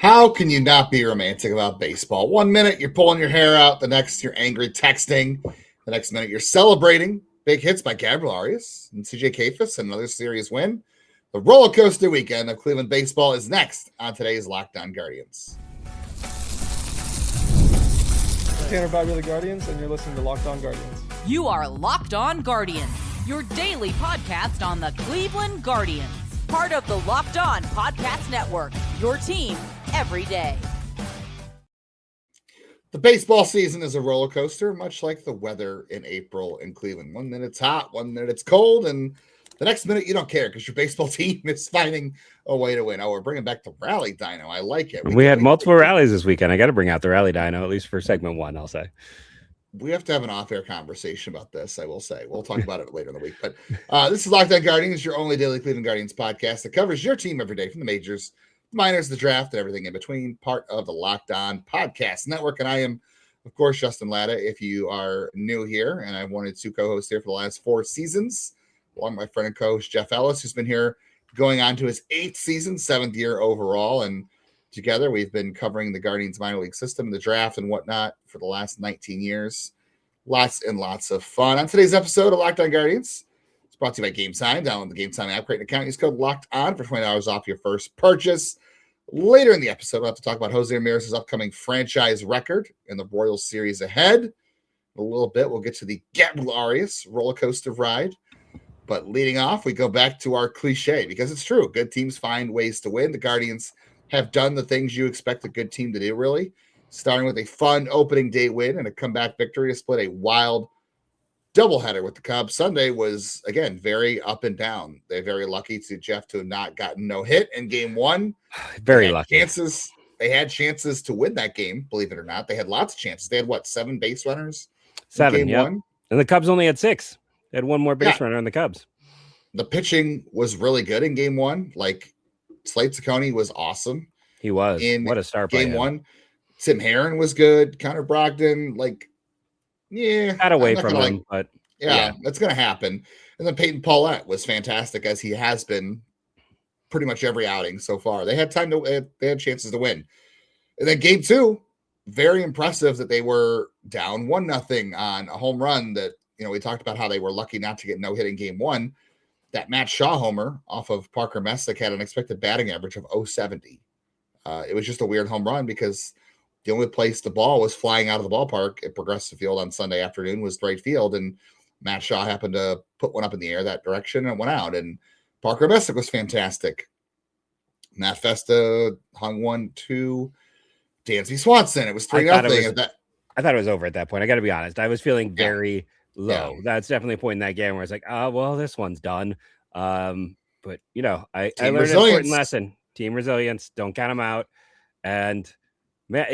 How can you not be romantic about baseball? 1 minute you're pulling your hair out, the next you're angry texting, the next minute you're celebrating big hits by Gabriel Arias and CJ Kayfus and another series win. The rollercoaster weekend of Cleveland baseball is next on today's Locked On Guardians. Tanner Bobby the Guardians, and you're listening to Locked On Guardians. You are Locked On Guardians, your daily podcast on the Cleveland Guardians. Part of the Locked On Podcast Network, your team every day. The baseball season is a roller coaster, much like the weather in April in Cleveland. 1 minute it's hot, 1 minute it's cold, and the next minute you don't care because your baseball team is finding a way to win. Oh, we're bringing back the rally dyno. I like it. We had multiple rallies this weekend. I got to bring out the rally dyno, at least for segment one, I'll say. We have to have an off-air conversation about this, I will say. We'll talk about it later in the week. But this is Locked On Guardians, your only daily Cleveland Guardians podcast that covers your team every day from the majors, the minors, the draft, and everything in between, part of the Locked On Podcast Network. And I am, of course, Justin Lada, if you are new here. And I've wanted to co-host here for the last 4 seasons, along with my friend and co-host Jeff Ellis, who's been here going on to his 8th season, 7th year overall. And together, we've been covering the Guardians minor league system, the draft, and whatnot for the last 19 years. Lots and lots of fun. On today's episode of Locked On Guardians, it's brought to you by Game Time. Download the Game Time app, create an account, use code Locked On for $20 off your first purchase. Later in the episode, we'll have to talk about Jose Ramirez's upcoming franchise record in the Royals series ahead. In a little bit, we'll get to the Gabriel Arias roller coaster ride. But leading off, we go back to our cliche because it's true. Good teams find ways to win. The Guardians have done the things you expect a good team to do, really. Starting with a fun opening day win and a comeback victory to split a wild doubleheader with the Cubs. Sunday was, again, very up and down. They're very lucky to have not gotten no hit in game one. Very lucky. They had chances to win that game, believe it or not. They had lots of chances. They had, 7 base runners? 7, yeah. And the Cubs only had 6. They had 1 more base runner on the Cubs. The pitching was really good in game one. Slade Cecconi was awesome. He was. What a start game one. Tim Herron was good. Connor Brogdon, got away from him, but yeah, that's going to happen. And then Peyton Paulette was fantastic, as he has been pretty much every outing so far. They had they had chances to win. And then game 2, very impressive that they were down 1-0 on a home run that, we talked about how they were lucky not to get no hit in game 1. That Matt Shaw homer off of Parker Messick had an expected batting average of .070. It was just a weird home run because the only place the ball was flying out of the ballpark at Progressive Field on Sunday afternoon was right field, and Matt Shaw happened to put one up in the air that direction and it went out. And Parker Messick was fantastic. Matt Festa hung 1-2. Dansby Swanson, it was 3-0. I thought it was over at that point. I got to be honest. I was feeling very low. Yeah. That's definitely a point in that game where I was like, oh, well, this one's done. But, I learned an important lesson. Team resilience. Don't count them out. And, man,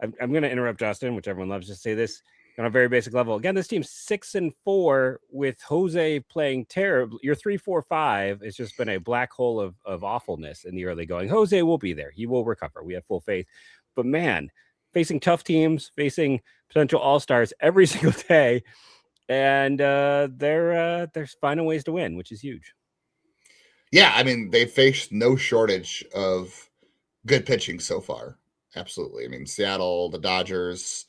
I'm going to interrupt Justin, which everyone loves to say this on a very basic level. Again, this team's 6-4 with Jose playing terrible. Your 3-4-5 has just been a black hole of awfulness in the early going. Jose will be there. He will recover. We have full faith. But, man, facing tough teams, facing potential all-stars every single day, and they're finding ways to win, which is huge. Yeah, I mean, they faced no shortage of good pitching so far. Absolutely. I mean, Seattle, the Dodgers,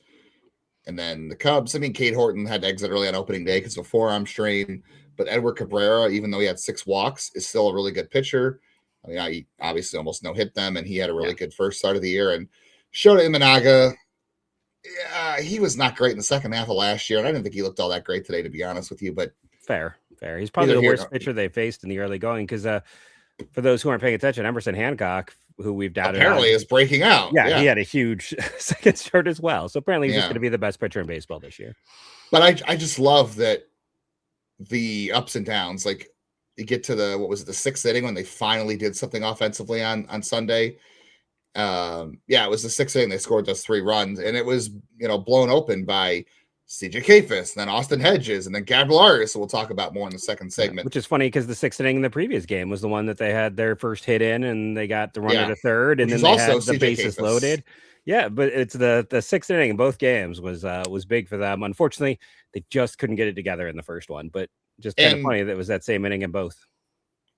and then the Cubs. I mean, Cade Horton had to exit early on opening day because of a forearm strain. But Edward Cabrera, even though he had 6 walks, is still a really good pitcher. I mean, he obviously almost no-hit them, and he had a really good first start of the year. And Shota Imanaga, he was not great in the second half of last year, and I didn't think he looked all that great today, to be honest with you. But fair. He's probably the worst pitcher they faced in the early going because for those who aren't paying attention, Emerson Hancock, who we've doubted apparently is breaking out. Yeah, he had a huge second start as well. So apparently he's just going to be the best pitcher in baseball this year. But I just love that the ups and downs. You get to the 6th inning when they finally did something offensively on Sunday. It was the 6th inning. They scored those 3 runs, and it was blown open by CJ Kayfus, and then Austin Hedges, and then Gabriel Arias, so we'll talk about more in the second segment. Which is funny because the 6th inning in the previous game was the one that they had their first hit in, and they got the runner to third, and then they had the bases loaded. Yeah, but it's the 6th inning in both games was big for them. Unfortunately, they just couldn't get it together in the first one, but just kind of funny that it was that same inning in both.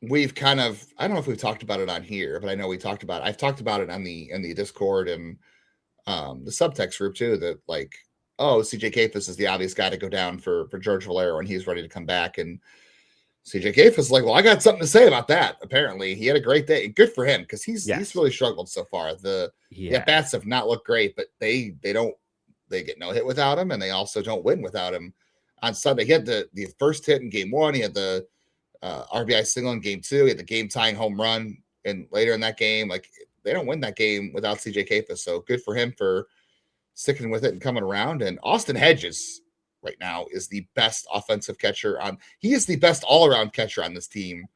we've kind of, I don't know if we've talked about it on here, but I know I've talked about it on the Discord and the subtext group too, that like, oh, CJ Kayfus is the obvious guy to go down for George Valero when he's ready to come back. And CJ Kayfus is like, well, I got something to say about that. Apparently he had a great day. Good for him, because he's really struggled so far. The bats have not looked great, but they get no hit without him, and they also don't win without him. On Sunday, he had the first hit in game 1. He had the RBI single in game 2. He had the game tying home run and later in that game. Like, they don't win that game without CJ Kayfus. So good for him for sticking with it and coming around. And Austin Hedges right now is the best offensive catcher he is the best all-around catcher on this team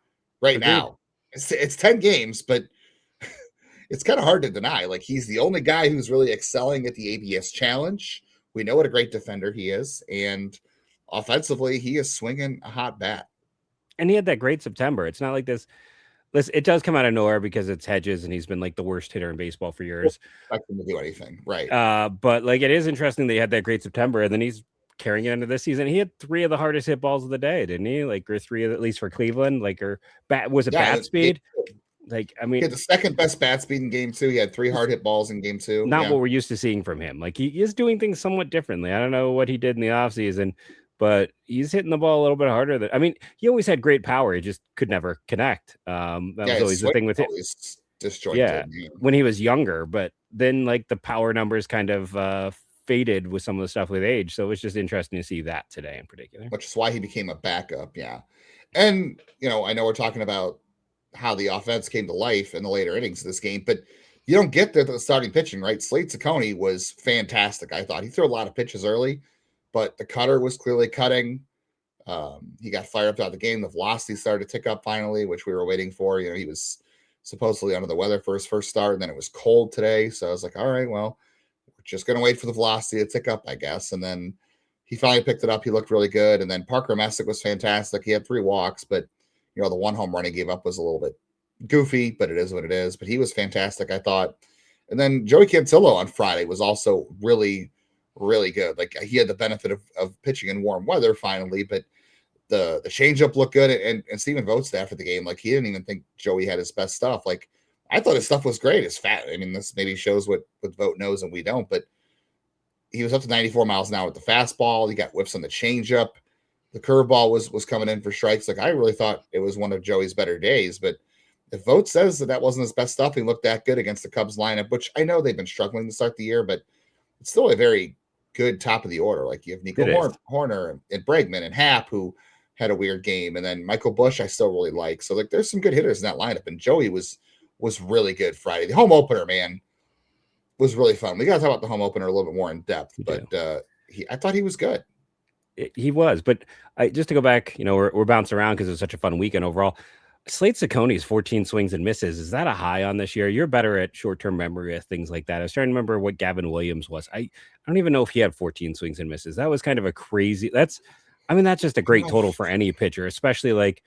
right now. It's 10 games, but it's kind of hard to deny. Like, he's the only guy who's really excelling at the ABS challenge. We know what a great defender he is. And offensively, he is swinging a hot bat. And he had that great September. It's not like this. Listen, it does come out of nowhere because it's Hedges and he's been like the worst hitter in baseball for years. I couldn't do anything. Right. But like, it is interesting that he had that great September, and then he's carrying it into this season. He had 3 of the hardest hit balls of the day, didn't he? Like, or 3 of at least for Cleveland, like, or bat speed? Like, I mean, he had the second best bat speed in game 2. He had 3 hard hit balls in game 2. Not what we're used to seeing from him. Like, he is doing things somewhat differently. I don't know what he did in the offseason, but he's hitting the ball a little bit harder. I mean, he always had great power. He just could never connect. That was always the thing with him. Disjointed. Yeah, when he was younger, but then like the power numbers kind of faded with some of the stuff with age. So it was just interesting to see that today in particular. Which is why he became a backup. Yeah. And, I know we're talking about how the offense came to life in the later innings of this game, but you don't get there to the starting pitching, right? Slade Cecconi was fantastic. I thought he threw a lot of pitches early, but the cutter was clearly cutting. He got fired up throughout the game. The velocity started to tick up finally, which we were waiting for. He was supposedly under the weather for his first start, and then it was cold today. So I was like, all right, well, we're just going to wait for the velocity to tick up, I guess. And then he finally picked it up. He looked really good. And then Parker Messick was fantastic. He had 3 walks, but, the 1 home run he gave up was a little bit goofy, but it is what it is. But he was fantastic, I thought. And then Joey Cantillo on Friday was also really, really good. Like, he had the benefit of pitching in warm weather finally, but the changeup looked good. And Steven Vogt's after the game, like, he didn't even think Joey had his best stuff. Like, I thought his stuff was great. His fat. I mean, this maybe shows what Vogt knows and we don't, but he was up to 94 miles an hour with the fastball. He got whiffs on the changeup. The curveball was coming in for strikes. Like, I really thought it was one of Joey's better days, but if Vogt says that wasn't his best stuff, he looked that good against the Cubs lineup, which I know they've been struggling to start the year, but it's still a very good top of the order. Like, you have Nico Horner and Bregman and Happ, who had a weird game, and then Michael Busch I still really like. So, like, there's some good hitters in that lineup, and Joey was really good Friday. The home opener, man, was really fun. We got to talk about the home opener a little bit more in depth, but I thought he was good. He was, but just to go back, we're bouncing around because it was such a fun weekend overall. Slade Cecconi's 14 swings and misses. Is that a high on this year? You're better at short-term memory of things like that. I was trying to remember what Gavin Williams was. I don't even know if he had 14 swings and misses. That was kind of a crazy. That's just a great total for any pitcher, especially like,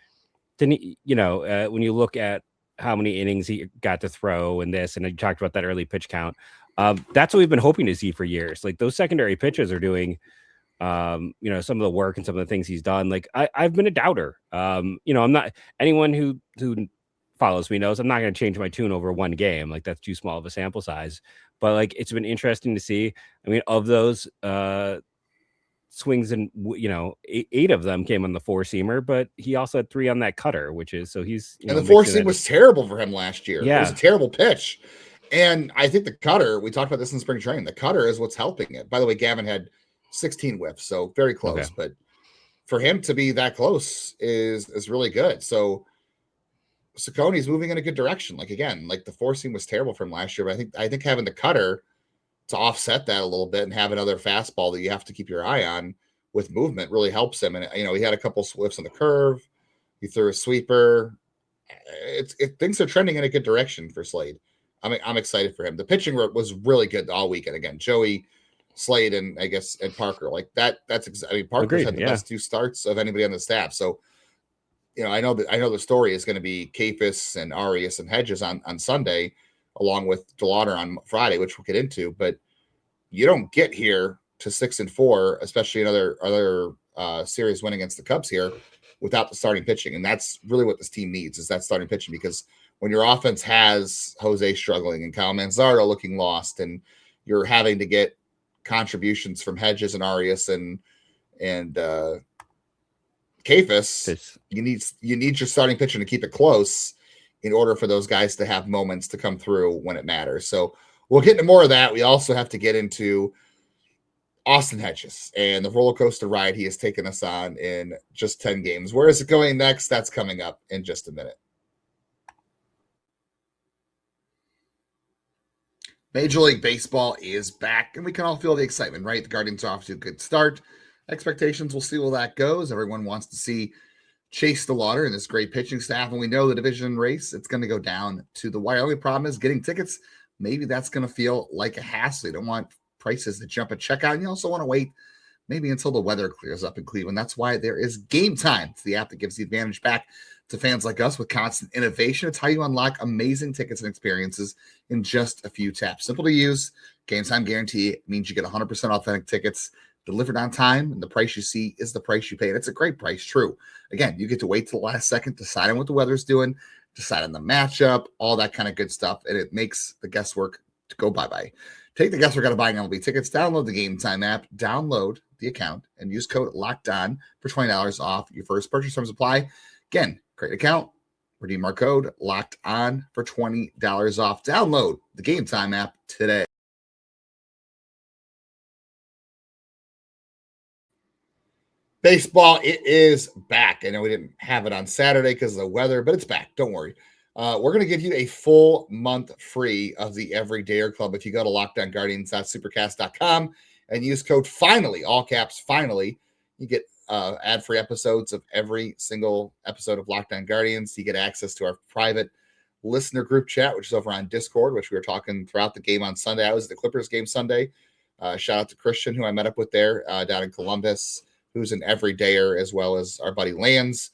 when you look at how many innings he got to throw and this, and you talked about that early pitch count. That's what we've been hoping to see for years. Like, those secondary pitchers are doing, some of the work and some of the things he's done. Like, I've been a doubter. I'm not, anyone who follows me knows I'm not going to change my tune over one game. Like, that's too small of a sample size, but like, it's been interesting to see. I mean, of those swings, and 8 of them came on the 4-seamer, but he also had 3 on that cutter, which is, so he's, and the 4-seam was terrible for him last year. Yeah. It was a terrible pitch. And I think the cutter, we talked about this in spring training, the cutter is what's helping it. By the way, Gavin had 16 whiffs, so very close. Okay. But for him to be that close is really good. So Cecconi's moving in a good direction. Like, again, like, the 4-seam was terrible for him last year, but I think having the cutter to offset that a little bit and have another fastball that you have to keep your eye on with movement really helps him. And, he had a couple whiffs on the curve. He threw a sweeper. Things are trending in a good direction for Slade. I'm excited for him. The pitching was really good all weekend. Again, Joey, Slade, and Parker, like that. Parker's had the best 2 starts of anybody on the staff. So, I know the story is going to be Kayfus and Arias and Hedges on Sunday, along with DeLauter on Friday, which we'll get into. But you don't get here to 6-4, especially another series win against the Cubs here, without the starting pitching. And that's really what this team needs, is that starting pitching, because when your offense has Jose struggling and Kyle Manzardo looking lost, and you're having to get contributions from Hedges and Arias and Kayfus, you need your starting pitcher to keep it close in order for those guys to have moments to come through when it matters. So we'll get into more of that. We also have to get into Austin Hedges and the roller coaster ride he has taken us on in just 10 games. Where is it going next? That's coming up in just a minute. Major League Baseball is back, and we can all feel the excitement, right? The Guardians are off to a good start. Expectations, we'll see where that goes. Everyone wants to see Chase DeLauter and this great pitching staff, and we know the division race, it's going to go down to the wire. The only problem is getting tickets. Maybe that's going to feel like a hassle. You don't want prices to jump at checkout, and you also want to wait maybe until the weather clears up in Cleveland. That's why there is Game Time. It's the app that gives the advantage back to fans like us with constant innovation. It's how you unlock amazing tickets and experiences in just a few taps. Simple to use. Game Time guarantee means you get 100% authentic tickets delivered on time, and the price you see is the price you pay. And it's a great price, true. Again, you get to wait till the last second, decide on what the weather's doing, decide on the matchup, all that kind of good stuff, and it makes the guesswork to go bye-bye. Take the guesswork out of buying MLB tickets. Download the Game Time app, download the account, and use code LOCKEDON for $20 off your first purchase. Terms apply. Again, create an account, redeem our code LOCKEDON for $20 off. Download the Game Time app today. Baseball, it is back. I know we didn't have it on Saturday because of the weather, but it's back. Don't worry. We're going to give you a full month free of the Everydayer Club if you go to LockedOnGuardians.supercast.com and use code FINALLY, all caps, FINALLY. You get ad-free episodes of every single episode of Locked On Guardians. You get access to our private listener group chat, which is over on Discord, which we were talking throughout the game on Sunday. I was at the Clippers game Sunday. Shout out to Christian, who I met up with there down in Columbus, who's an everydayer, as well as our buddy Lance,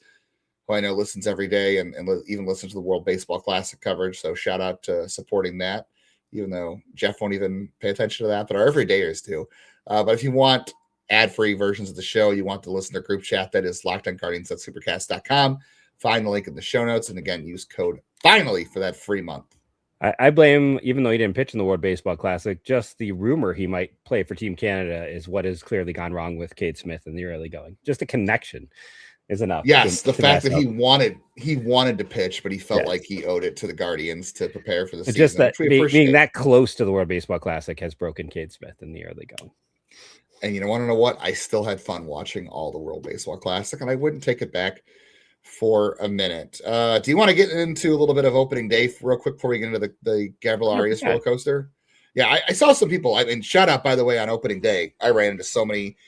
who I know listens every day and even listens to the World Baseball Classic coverage. So shout out to supporting that, even though Jeff won't even pay attention to that, but our everydayers do. But if you want ad-free versions of the show, you want to listen to group chat, that is LockedOnGuardians.supercast.com. Find the link in the show notes. And again, use code FINALLY for that free month. I blame, even though he didn't pitch in the World Baseball Classic, just the rumor he might play for Team Canada is what has clearly gone wrong with Cade Smith in the early going. Just a connection is enough. Yes, the fact that he wanted to pitch, but he felt like he owed it to the Guardians to prepare for the season. Just that being that close to the World Baseball Classic has broken Cade Smith in the early going. And you want to know what? I still had fun watching all the World Baseball Classic, and I wouldn't take it back for a minute. Do you want to get into a little bit of opening day real quick before we get into the Gabriel Arias roller coaster? Yeah, I saw some people. I mean, shout out, by the way, on opening day. I ran into so many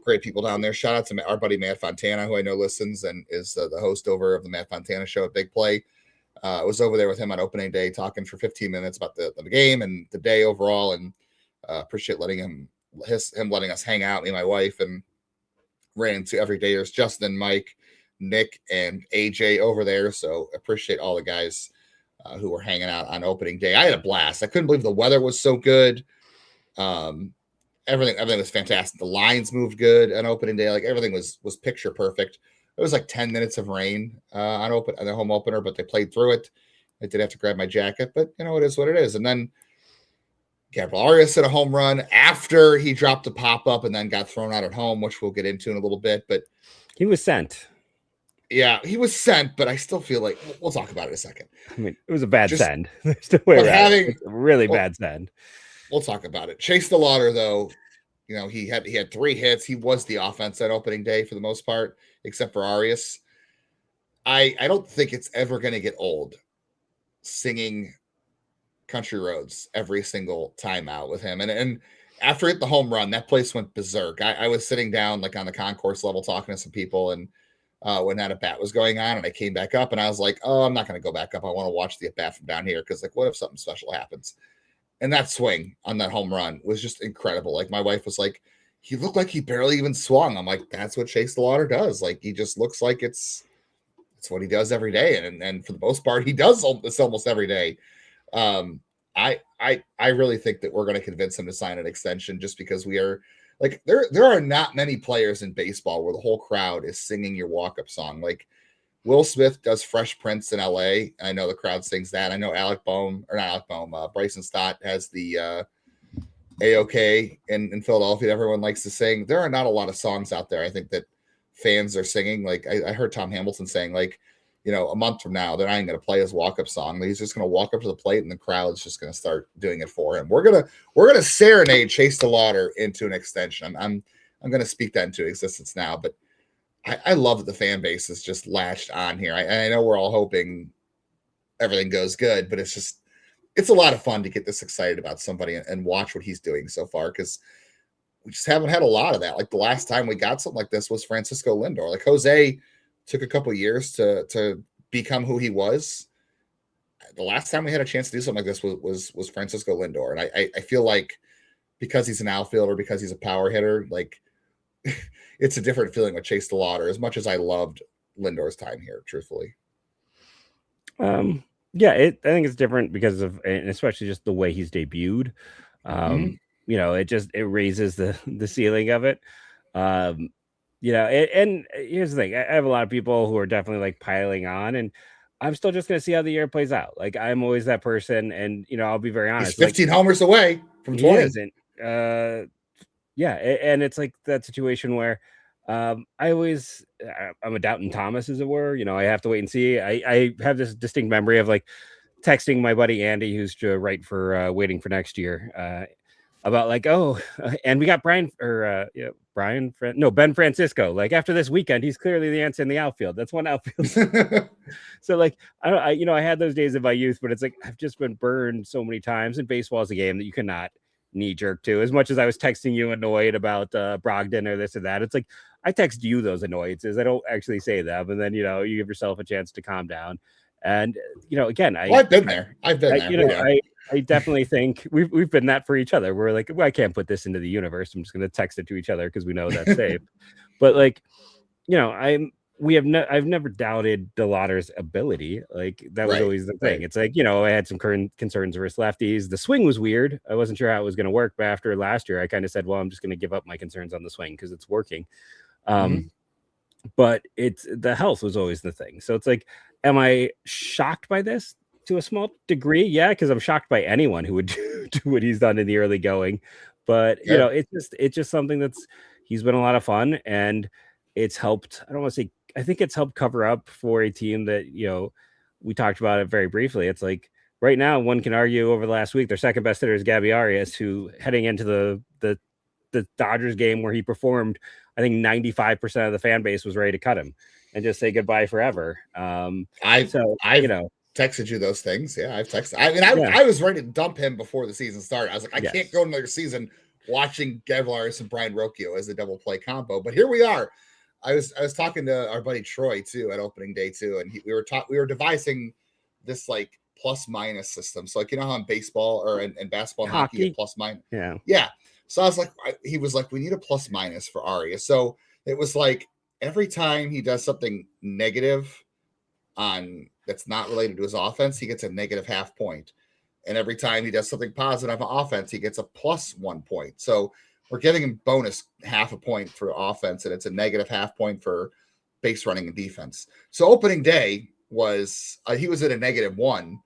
great people down there. Shout out to our buddy Matt Fontana, who I know listens and is the host over of the Matt Fontana show at Big Play. I was over there with him on opening day talking for 15 minutes about the game and the day overall, and appreciate letting him letting us hang out, me and my wife, and ran into everydayers, Justin, Mike, Nick, and AJ over there. So appreciate all the guys who were hanging out on opening day. I had a blast. I couldn't believe the weather was so good. Everything was fantastic. The lines moved good on opening day. Like everything was picture perfect. It was like 10 minutes of rain on the home opener, but they played through it. I did have to grab my jacket, but you know, it is what it is. And then Gabriel Arias hit a home run after he dropped a pop-up and then got thrown out at home, which we'll get into in a little bit. But he was sent. Yeah, he was sent, but I still feel like we'll talk about it in a second. I mean, it was a bad send. There's no way around it. It's a really bad send. We'll talk about it. Chase DeLauter, though, you know, he had 3 hits. He was the offense at opening day for the most part, except for Arias. I don't think it's ever going to get old singing Country Roads every single time out with him. And after hitting the home run, that place went berserk. I was sitting down like on the concourse level talking to some people, and when that at bat was going on, and I came back up and I was like, oh, I'm not going to go back up. I want to watch the at bat from down here, because like, what if something special happens? And that swing on that home run was just incredible. Like my wife was like, he looked like he barely even swung. I'm like, that's what Chase DeLauter does. Like he just looks like it's what he does every day. And for the most part, he does this almost every day. I really think that we're going to convince him to sign an extension, just because we are like there are not many players in baseball where the whole crowd is singing your walk-up song. Like Will Smith does Fresh Prince in LA. I know the crowd sings that. I know Bryson Stott has the A-OK in Philadelphia. Everyone likes to sing. There are not a lot of songs out there, I think, that fans are singing. Like I heard Tom Hamilton saying, like, a month from now, they're not even going to play his walk-up song. He's just going to walk up to the plate, and the crowd's just going to start doing it for him. We're gonna serenade Chase DeLauter into an extension. I'm going to speak that into existence now. But I love that the fan base is just latched on here. I know we're all hoping everything goes good, but it's a lot of fun to get this excited about somebody and watch what he's doing so far, because we just haven't had a lot of that. Like the last time we got something like this was Francisco Lindor. Like Jose took a couple of years to become who he was. The last time we had a chance to do something like this was Francisco Lindor. And I feel like because he's an outfielder, because he's a power hitter, like it's a different feeling with Chase DeLauter, as much as I loved Lindor's time here, truthfully. Yeah, I think it's different because of, and especially just the way he's debuted. It raises the ceiling of it. And here's the thing: I have a lot of people who are definitely like piling on, and I'm still just gonna see how the year plays out. Like I'm always that person, and I'll be very honest. He's 15 homers away from 20. He isn't. And it's like that situation where I'm a Doubting Thomas, as it were. I have to wait and see. I have this distinct memory of like texting my buddy Andy, who's to write for Waiting for Next Year, about like, and we got Ben Francisco. Like after this weekend, he's clearly the answer in the outfield. That's one outfield. So like, I had those days of my youth, but it's like I've just been burned so many times. And baseball is a game that you cannot knee jerk to. As much as I was texting you annoyed about Brogdon or this or that, it's like I text you those annoyances. I don't actually say them, and then you give yourself a chance to calm down. And again, I've been there. I definitily think we've been that for each other. We're like, well, I can't put this into the universe. I'm just going to text it to each other because we know that's safe. But like, I've never doubted DeLauter's ability. Like that was always the thing. It's like, I had some current concerns versus lefties. The swing was weird. I wasn't sure how it was going to work. But after last year, I kind of said, well, I'm just going to give up my concerns on the swing because it's working. But the health was always the thing. So it's like, am I shocked by this? To a small degree, yeah, because I'm shocked by anyone who would do what he's done in the early going. But it's just something he's been a lot of fun, and it's helped. I don't want to say. I think it's helped cover up for a team that we talked about it very briefly. It's like right now, one can argue over the last week, their second best hitter is Gabriel Arias, who heading into the Dodgers game where he performed, I think 95% of the fan base was ready to cut him and just say goodbye forever. Texted you those things. Yeah, I've texted. I was ready to dump him before the season started. I was like, I can't go another season watching Gabriel Arias and Brian Rocchio as a double play combo. But here we are. I was talking to our buddy Troy too at opening day too, and we were devising this like plus minus system. So like how in baseball or in basketball and hockey plus minus. Yeah. So I was like, he was like, we need a plus minus for Arias. So it was like every time he does something negative that's not related to his offense, he gets a negative half point. And every time he does something positive on offense, he gets a plus 1 point. So we're giving him bonus half a point for offense, and it's a negative half point for base running and defense. So opening day was he was at a -1.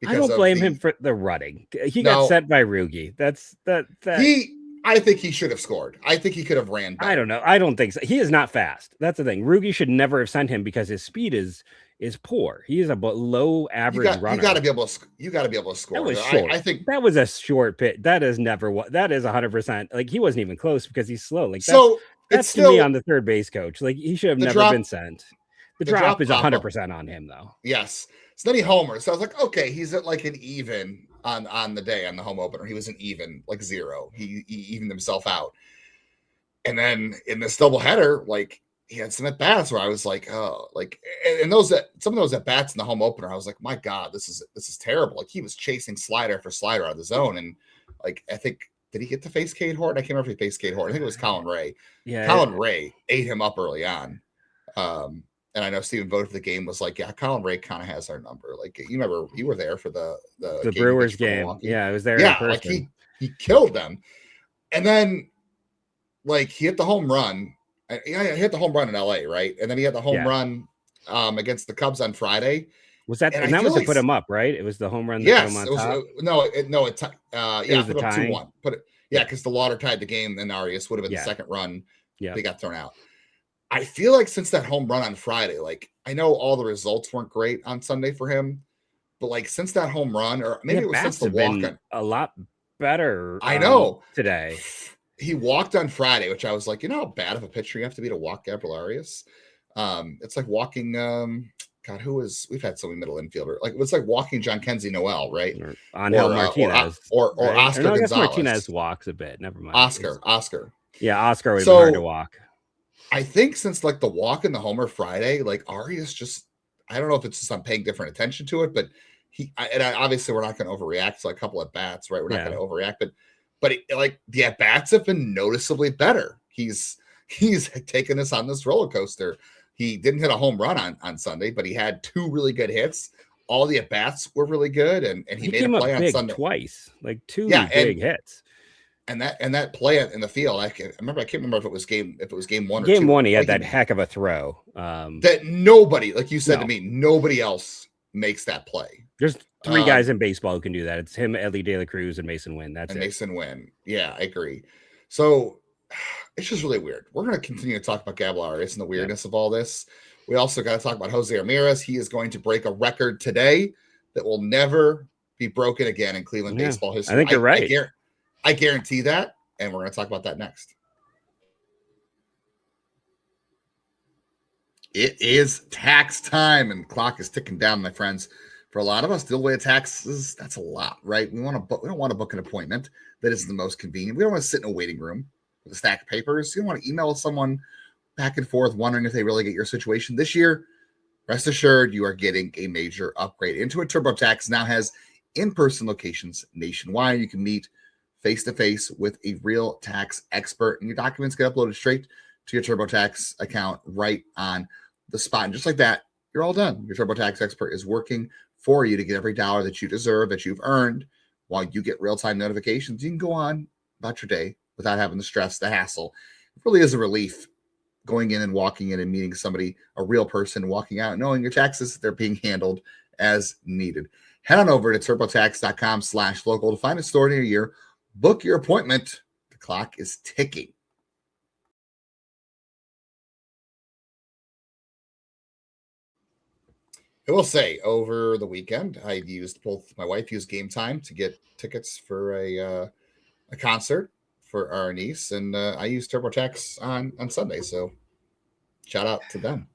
I don't blame him for the running. He got sent by Rugi. I think he should have scored. I think he could have ran better. I don't know. I don't think so. He is not fast. That's the thing. Rugi should never have sent him because his speed is poor. He is a below average runner. You got to be able to score. That was short. I think that was a short pitch. That is 100%. Like he wasn't even close because he's slow. Like that's still, to me on the third base coach. Like he should have never been sent. The drop is 100% on him though. Yes. So then he homers. So I was like, okay, he's at like an even on the day on the home opener. He was an even, like 0. He evened himself out. And then in this doubleheader, like he had some at bats where I was like, oh, like, and some of those at bats in the home opener, I was like, my God, this is terrible. Like he was chasing slider for slider out of the zone. And like, I think, did he get to face Cade Horton? I can't remember if he faced Cade Horton. I think it was Colin Ray. Yeah. Colin Ray ate him up early on. And I know Steven voted for the game was like, yeah, Colin Ray kind of has our number. Like you remember you were there for the Brewers game. Yeah, I was there. Yeah, like he killed them. And then like he hit the home run. He hit the home run in LA, right? And then he had the home run against the Cubs on Friday. Was that? And that was to put him up, right? It was the home run that put him on top. It put him 2-1. Because DeLauter tied the game, and Arias would have been the second run. Yeah, they got thrown out. I feel like since that home run on Friday, like I know all the results weren't great on Sunday for him, but like since that home run, or maybe it was since the walk, a lot better. I know today. He walked on Friday, which I was like, you know how bad of a pitcher you have to be to walk Gabriel Arias? It's like walking. We've had so many middle infielder. Like it's like walking John Kenzie Noel, right? Or Angel Martinez, or right? Oscar Gonzalez. I guess Martinez walks a bit. Never mind. Oscar. Yeah, Oscar was hard to walk. I think since like the walk and the homer Friday, like Arias just, I don't know if it's just I'm paying different attention to it, but obviously we're not going to overreact to like a couple of bats, right? We're not going to overreact, but like the at bats have been noticeably better. He's taken us on this roller coaster. He didn't hit a home run on Sunday, but he had 2 really good hits. All the at bats were really good, and he made a play on Sunday twice, like 2 big hits. And that play in the field, I can't remember if it was game 1 or 2. Game 1, he had that heck of a throw. That nobody, like you said to me, nobody else makes that play. There's 3 guys in baseball who can do that. It's him, Ellie De La Cruz, and Mason Wynn. That's it. Mason Wynn. Yeah, I agree. So it's just really weird. We're going to continue to talk about Gabriel Arias and the weirdness of all this. We also got to talk about Jose Ramirez. He is going to break a record today that will never be broken again in Cleveland baseball history. I think you're right. I guarantee that, and we're going to talk about that next. It is tax time, and the clock is ticking down, my friends. For a lot of us, the way of taxes, that's a lot, right? We don't want to book an appointment that is the most convenient. We don't want to sit in a waiting room with a stack of papers. You don't want to email someone back and forth wondering if they really get your situation. This year, rest assured, you are getting a major upgrade. Intuit TurboTax now has in-person locations nationwide. You can meet face-to-face with a real tax expert, and your documents get uploaded straight to your TurboTax account right on the spot. And just like that, you're all done. Your TurboTax expert is working for you to get every dollar that you deserve, that you've earned, while you get real-time notifications. You can go on about your day without having the stress, the hassle. It really is a relief going in and walking in and meeting somebody, a real person, walking out, knowing your taxes, they're being handled as needed. Head on over to turbotax.com/local to find a store near you. Book your appointment. The clock is ticking. I will say, over the weekend, my wife used Game Time to get tickets for a concert for our niece, and I used TurboTax on Sunday, so shout out to them.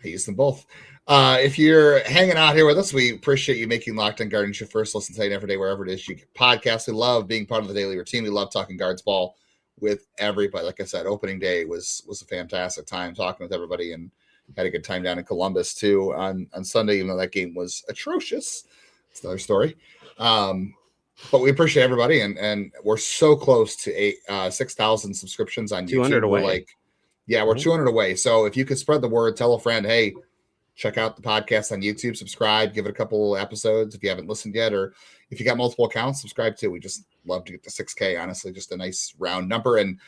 I used them both. If you're hanging out here with us, we appreciate you making Locked On Guardians your first listen today and every day, wherever it is you get podcasts. We love being part of the daily routine. We love talking Guards ball with everybody. Like I said, opening day was a fantastic time talking with everybody, and had a good time down in Columbus too on Sunday, even though that game was atrocious. It's another story. But we appreciate everybody, and we're so close to 6,000 subscriptions on YouTube. 200 away. We're 200 away. So if you could spread the word, tell a friend, hey, check out the podcast on YouTube, subscribe, give it a couple episodes if you haven't listened yet, or if you got multiple accounts, subscribe too. We just love to get to 6K, honestly, just a nice round number. And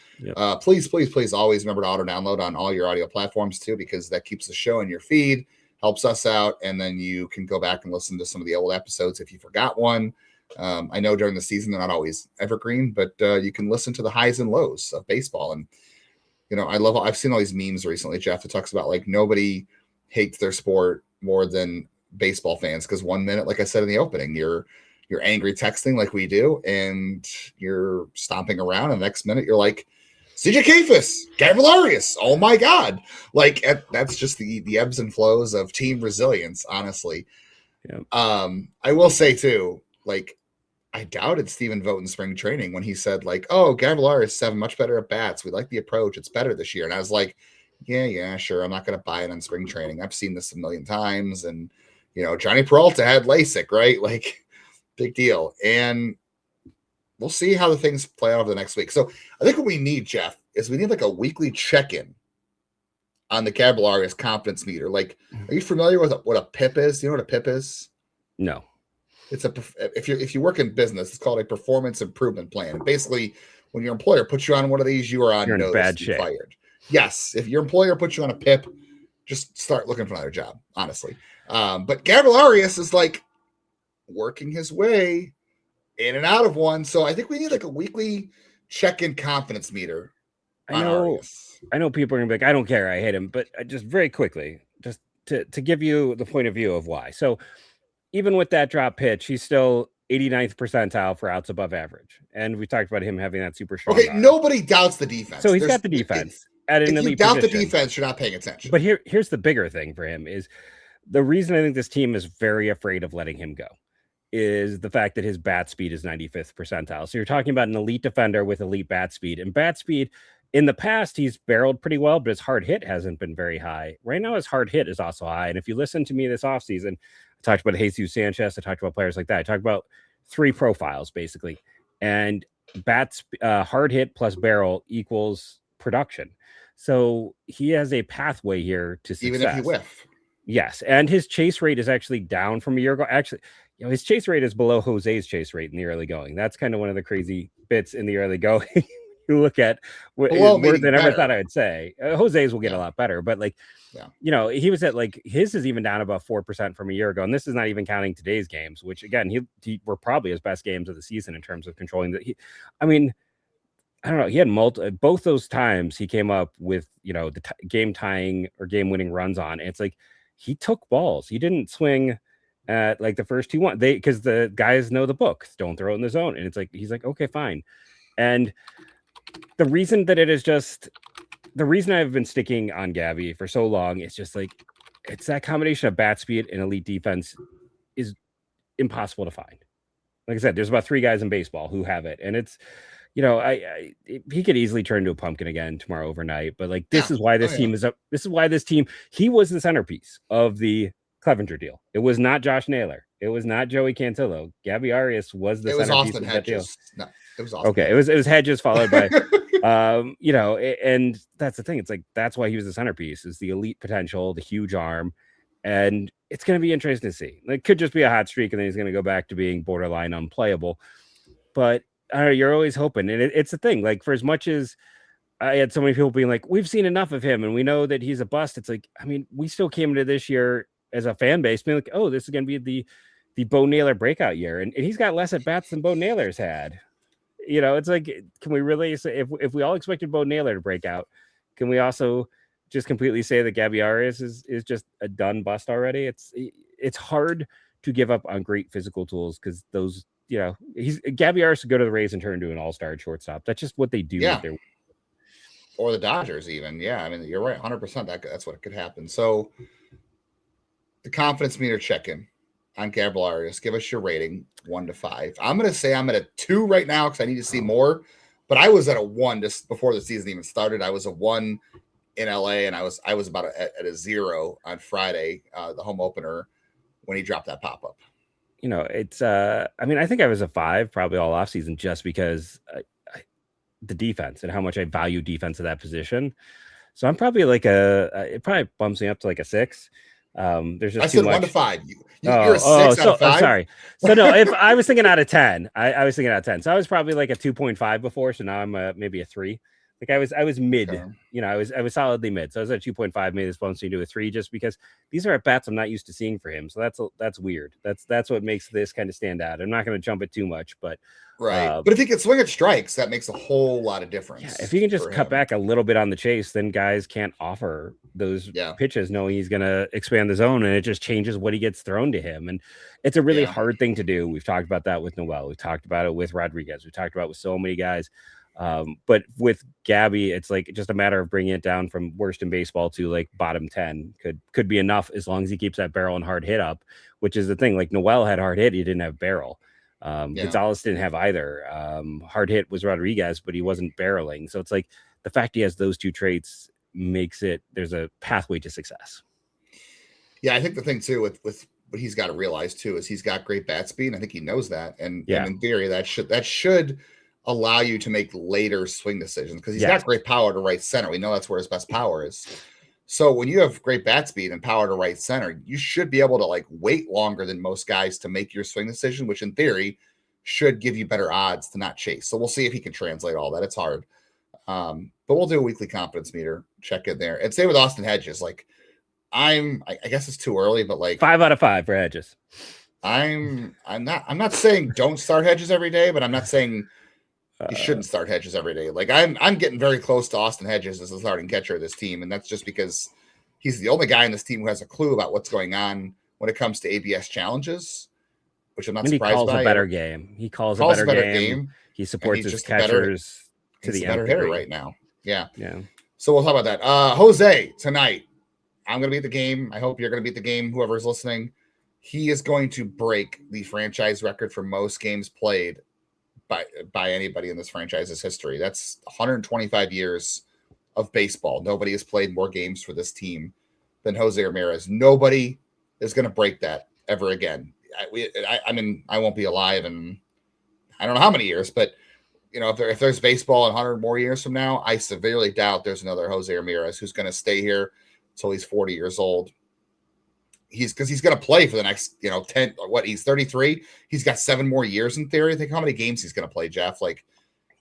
please always remember to auto download on all your audio platforms too, because that keeps the show in your feed, helps us out, and then you can go back and listen to some of the old episodes if you forgot one. I know during the season they're not always evergreen, but you can listen to the highs and lows of baseball. And I've seen all these memes recently, Jeff, that talks about like nobody hates their sport more than baseball fans, because 1 minute, like I said in the opening, you're angry texting like we do, and you're stomping around, and the next minute you're like, CJ Kayfus, Gabriel Arias, oh my God. Like that's just the ebbs and flows of team resilience, honestly. I will say too, like, I doubted Stephen Vogt in spring training when he said like, oh, Gabriel Arias is having much better at bats. We like the approach. It's better this year. And I was like, yeah, sure. I'm not going to buy it on spring training. I've seen this a million times. And, Johnny Peralta had LASIK, right? Like, big deal. And we'll see how the things play out over the next week. So I think what we need, Jeff, is we need like a weekly check-in on the Gabriel Arias confidence meter. Like, are you familiar with what a PIP is? Do you know what a PIP is? No. It's if you work in business, it's called a performance improvement plan. And basically, when your employer puts you on one of these, you are on notice bad to be shape. fired. Yes, if your employer puts you on a PIP, just start looking for another job, honestly. But Gabriel Arias is like working his way in and out of one. So I think we need like a weekly check-in confidence meter. I know people are gonna be like, I don't care, I hate him, but just very quickly, just to give you the point of view of why. So even with that drop pitch, he's still 89th percentile for outs above average. And we talked about him having that super strong arm. Nobody doubts the defense. So he's got the defense at an elite If you doubt position. the defense, you're not paying attention. But here's the bigger thing for him is the reason I think this team is very afraid of letting him go is the fact that his bat speed is 95th percentile. So you're talking about an elite defender with elite bat speed. And bat speed, in the past, he's barreled pretty well, but his hard hit hasn't been very high. Right now, his hard hit is also high. And if you listen to me this offseason, I talked about Jesus Sanchez, I talked about players like that. I talked about 3 profiles, basically. And hard hit plus barrel equals production. So he has a pathway here to success. Even if you whiff. Yes. And his chase rate is actually down from a year ago. Actually, his chase rate is below Jose's chase rate in the early going. That's kind of one of the crazy bits in the early going. You look at more than ever thought I would say. Jose's will get a lot better, but he was at his is even down about 4% from a year ago. And this is not even counting today's games, which again, he were probably his best games of the season in terms of controlling I don't know. He had both those times he came up with, the game tying or game winning runs on. And it's like, he took balls. He didn't swing at the first 2-1 because the guys know the book, don't throw it in the zone. And it's like, he's like, okay, fine. And the reason I've been sticking on Gabby for so long, it's just it's that combination of bat speed and elite defense is impossible to find. Like I said, there's about 3 guys in baseball who have it. And it's, he could easily turn into a pumpkin again tomorrow overnight, but this is why this team is up. This is why this team, he was the centerpiece of the Clevenger deal. It was not Josh Naylor. It was not Joey Cantillo. Gabby Arias was the centerpiece of that deal. No, it was Austin. Okay. It was Hedges followed by, and that's the thing. It's that's why he was the centerpiece, is the elite potential, the huge arm. And it's going to be interesting to see. It could just be a hot streak and then he's going to go back to being borderline unplayable. But you're always hoping. And it's the thing, for as much as I had so many people being like, we've seen enough of him and we know that he's a bust. It's we still came into this year as a fan base being like, oh, this is going to be the Bo Naylor breakout year. And he's got less at bats than Bo Naylor's had. It's can we really say, if we all expected Bo Naylor to break out, can we also just completely say that Gabby Arias is just a done bust already? It's hard to give up on great physical tools because those, Gabby Arias would go to the Rays and turn into an all-star shortstop. That's just what they do. Yeah. Or the Dodgers even. Yeah. You're right. 100%. That's what could happen. So the confidence meter check-in on Gabriel Arias. Give us your rating, 1 to 5. I'm going to say I'm at a 2 right now because I need to see more, but I was at a 1 just before the season even started. I was a 1 in LA and I was about at a 0 on Friday, the home opener, when he dropped that pop-up. It's I think I was a 5 probably all off season just because the defense and how much I value defense at that position. So I'm probably it probably bumps me up to a 6. There's just too much. 1 to 5. You're a 6 out of 5. I'm sorry. So no, if I was thinking out of 10, I was thinking out of 10. So I was probably a 2.5 before. So now I'm maybe a 3. I was mid, okay. I was solidly mid. So I was at 2.5, maybe this bumps me to a 3 just because these are at bats I'm not used to seeing for him. So that's weird. That's what makes this kind of stand out. I'm not going to jump it too much, but right. But if he can swing at strikes, that makes a whole lot of difference. Yeah, if he can just cut back a little bit on the chase, then guys can't offer those pitches knowing he's going to expand the zone, and it just changes what he gets thrown to him. And it's a really hard thing to do. We've talked about that with Noel. We've talked about it with Rodriguez. We've talked about it with so many guys. But with Gabby, it's just a matter of bringing it down from worst in baseball to bottom 10 could be enough as long as he keeps that barrel and hard hit up, which is the thing. Noel had hard hit. He didn't have barrel. Gonzalez didn't have either. Hard hit was Rodriguez, but he wasn't barreling. So it's the fact he has those 2 traits makes there's a pathway to success. Yeah. I think the thing too, with what he's got to realize too, is he's got great bat speed. And I think he knows that. And in theory, that should allow you to make later swing decisions because he's got great power to right center. We know that's where his best power is. So when you have great bat speed and power to right center, you should be able to wait longer than most guys to make your swing decision, which in theory should give you better odds to not chase. So we'll see if he can translate all that. It's hard. But we'll do a weekly confidence meter, check in there. And same with Austin Hedges. Like I guess it's too early, but like 5 out of 5 for Hedges. I'm not saying don't start Hedges every day, but I'm not saying you shouldn't start Hedges every day. Like I'm getting very close to Austin Hedges as the starting catcher of this team, and that's just because he's the only guy in this team who has a clue about what's going on when it comes to ABS challenges, which I'm not surprised by. He calls a better game. He calls a better game. He supports his catchers to the better hitter right now. Yeah. Yeah. So we'll talk about that. Jose, tonight, I'm going to be at the game. I hope you're going to be at the game, whoever's listening. He is going to break the franchise record for most games played by anybody in this franchise's history. That's 125 years of baseball. Nobody has played more games for this team than Jose Ramirez. Nobody is going to break that ever again. I mean, I won't be alive in I don't know how many years, but if there's baseball in 100 more years from now, I severely doubt there's another Jose Ramirez who's going to stay here until he's 40 years old. He's going to play for the next, 10, he's 33. He's got 7 more years in theory. Think how many games he's going to play, Jeff. Like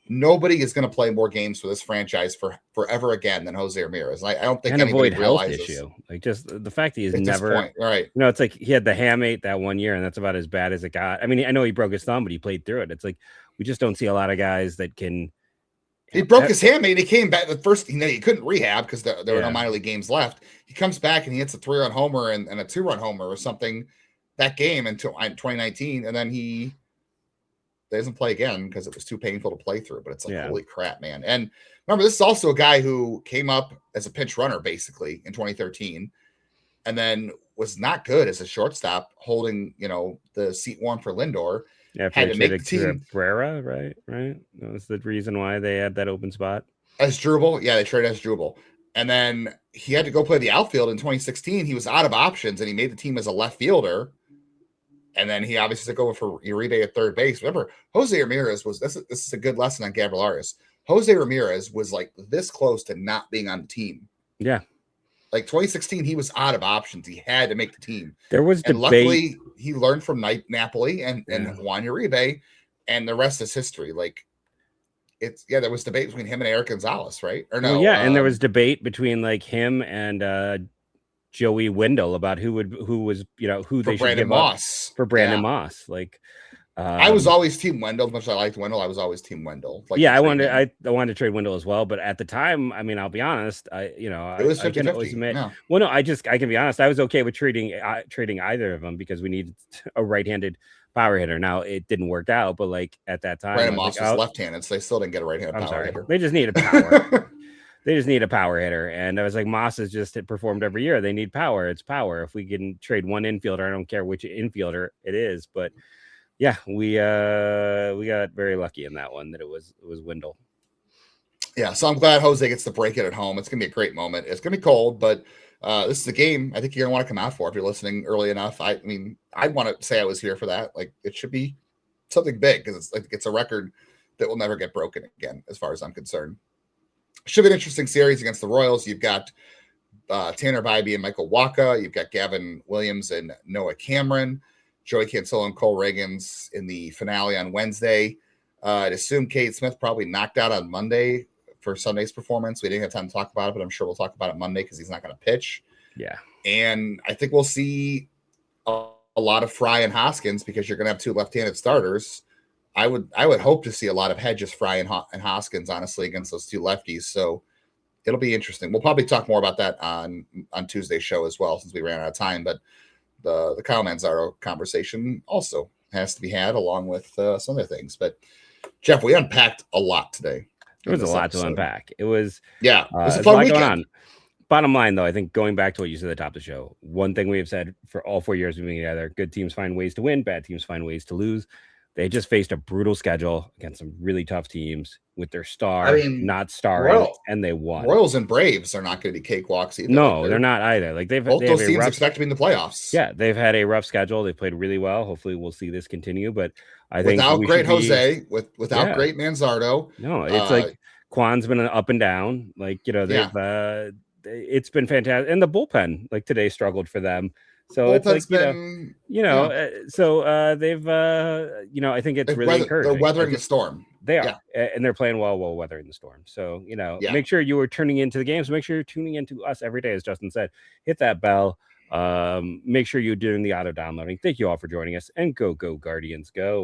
nobody is going to play more games for this franchise for forever again than Jose Ramirez. I don't think anybody realizes issue. Like just the fact that he's at never, this point, right. It's like he had the hamate that 1 year and that's about as bad as it got. I mean, I know he broke his thumb, but he played through it. It's like, we just don't see a lot of guys that can. He broke his hamate and he came back. The first, he couldn't rehab because there were no minor league games left. He comes back and he hits a 3-run homer and a 2-run homer or something that game until 2019. And then he doesn't play again because it was too painful to play through. But it's like, holy crap, man. And remember, this is also a guy who came up as a pinch runner basically in 2013 and then was not good as a shortstop holding, the seat warm for Lindor. Yeah, had to make the team. Cabrera, right. That was the reason why they had that open spot. Asdrubal, they traded Asdrubal. And then he had to go play the outfield in 2016. He was out of options, and he made the team as a left fielder. And then he obviously took over for Uribe at third base. Remember, Jose Ramirez was this is a good lesson on Gabriel Arias. Jose Ramirez was like this close to not being on the team. Yeah. Like 2016, he was out of options. He had to make the team. There was and debate. Luckily, he learned from Napoli and Juan Uribe, and the rest is history. Like there was debate between him and Eric Gonzalez, right? Or no? Well, and there was debate between like him and Joey Wendell about who they should give Moss. Up for Brandon Moss. Like I was always team Wendell. As much as I liked Wendell, I was always team Wendell. Like, I wanted to trade Wendell as well, but at the time, I mean, I'll be honest, it was 50-50. I can always admit, I can be honest, I was okay with trading either of them because we needed a right-handed power hitter. Now it didn't work out, but like at that time, Brandon Moss was left-handed, so they still didn't get a right-handed power hitter. They just needed power. They just need a power hitter, and I was like, Moss has just performed every year. They need power. It's power. If we can trade one infielder, I don't care which infielder it is, but. Yeah, we got very lucky in that one that it was Wendell. Yeah, so I'm glad Jose gets to break it at home. It's gonna be a great moment. It's gonna be cold, but this is a game I think you're gonna want to come out for if you're listening early enough. I mean, I want to say I was here for that. Like it should be something big because it's a record that will never get broken again, as far as I'm concerned. Should be an interesting series against the Royals. You've got Tanner Bybee and Michael Wacha. You've got Gavin Williams and Noah Cameron. Joey Cancelo and Cole Reagans in the finale on Wednesday. I'd assume Cade Smith probably knocked out on Monday for Sunday's performance. We didn't have time to talk about it, but I'm sure we'll talk about it Monday because he's not going to pitch. Yeah. And I think we'll see a lot of Fry and Hoskins because you're going to have 2 left-handed starters. I would hope to see a lot of Hedges, Fry, and Hoskins, honestly, against those 2 lefties. So it'll be interesting. We'll probably talk more about that on Tuesday's show as well since we ran out of time, but the Kyle Manzardo conversation also has to be had along with some other things. But Jeff, we unpacked a lot today. There was a lot to unpack. It was it was a fun weekend. Going on. Bottom line, though, I think going back to what you said at the top of the show, one thing we have said for all 4 years we've been together: good teams find ways to win, bad teams find ways to lose. They just faced a brutal schedule against some really tough teams with their not starring, and they won. Royals and Braves are not going to be cakewalks either. No, they're not either. Like both those teams expect to be in the playoffs. Yeah, they've had a rough schedule. They played really well. Hopefully, we'll see this continue. But I think without great Jose, without great Manzardo, no, it's like Kwan's been up and down. Like they've it's been fantastic, and the bullpen like today struggled for them. So it's like, been, so they've, I think it's really encouraging. They're weathering the storm. They are, and they're playing well while weathering the storm. So, make sure you are tuning into the games. Make sure you're tuning into us every day, as Justin said. Hit that bell. Make sure you're doing the auto downloading. Thank you all for joining us, and go Guardians, go.